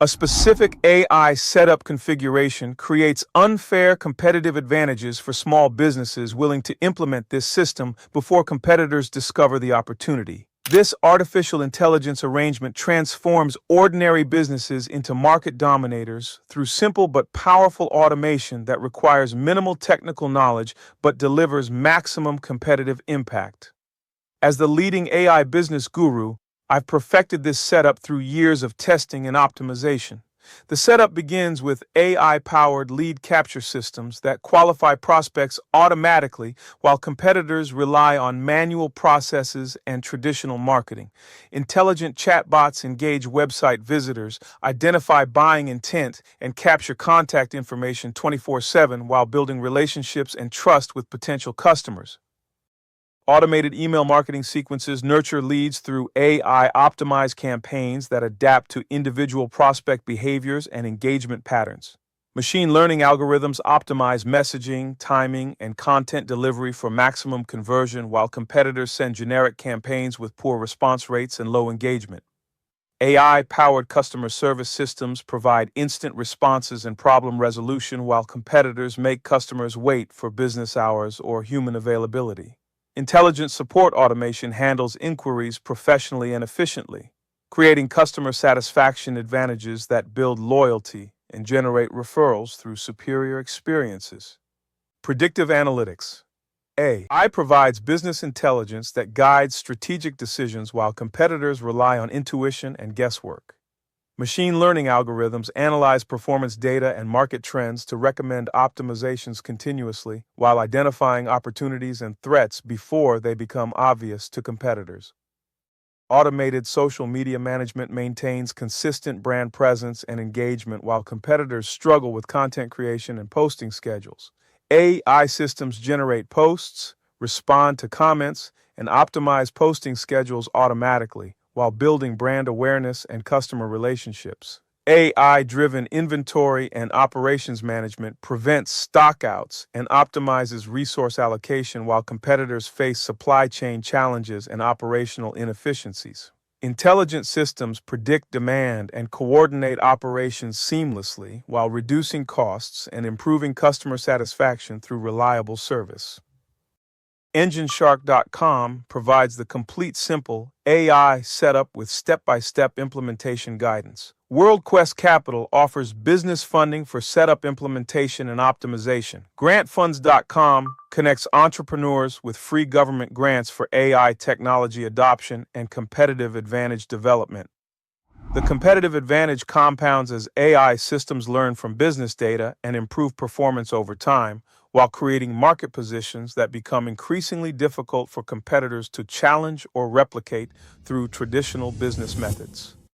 A specific AI setup configuration creates unfair competitive advantages for small businesses willing to implement this system before competitors discover the opportunity. This artificial intelligence arrangement transforms ordinary businesses into market dominators through simple but powerful automation that requires minimal technical knowledge but delivers maximum competitive impact. As the leading AI business guru, I've perfected this setup through years of testing and optimization. The setup begins with AI-powered lead capture systems that qualify prospects automatically while competitors rely on manual processes and traditional marketing. Intelligent chatbots engage website visitors, identify buying intent, and capture contact information 24/7 while building relationships and trust with potential customers. Automated email marketing sequences nurture leads through AI-optimized campaigns that adapt to individual prospect behaviors and engagement patterns. Machine learning algorithms optimize messaging, timing, and content delivery for maximum conversion, while competitors send generic campaigns with poor response rates and low engagement. AI-powered customer service systems provide instant responses and problem resolution, while competitors make customers wait for business hours or human availability. Intelligent support automation handles inquiries professionally and efficiently, creating customer satisfaction advantages that build loyalty and generate referrals through superior experiences. Predictive analytics. AI provides business intelligence that guides strategic decisions while competitors rely on intuition and guesswork. Machine learning algorithms analyze performance data and market trends to recommend optimizations continuously while identifying opportunities and threats before they become obvious to competitors. Automated social media management maintains consistent brand presence and engagement while competitors struggle with content creation and posting schedules. AI systems generate posts, respond to comments, and optimize posting schedules automatically, while building brand awareness and customer relationships. AI-driven inventory and operations management prevents stockouts and optimizes resource allocation while competitors face supply chain challenges and operational inefficiencies. Intelligent systems predict demand and coordinate operations seamlessly while reducing costs and improving customer satisfaction through reliable service. EngineShark.com provides the complete simple AI setup with step-by-step implementation guidance. WorldQuest Capital offers business funding for setup implementation and optimization. GrantFunds.com connects entrepreneurs with free government grants for AI technology adoption and competitive advantage development. The competitive advantage compounds as AI systems learn from business data and improve performance over time, while creating market positions that become increasingly difficult for competitors to challenge or replicate through traditional business methods.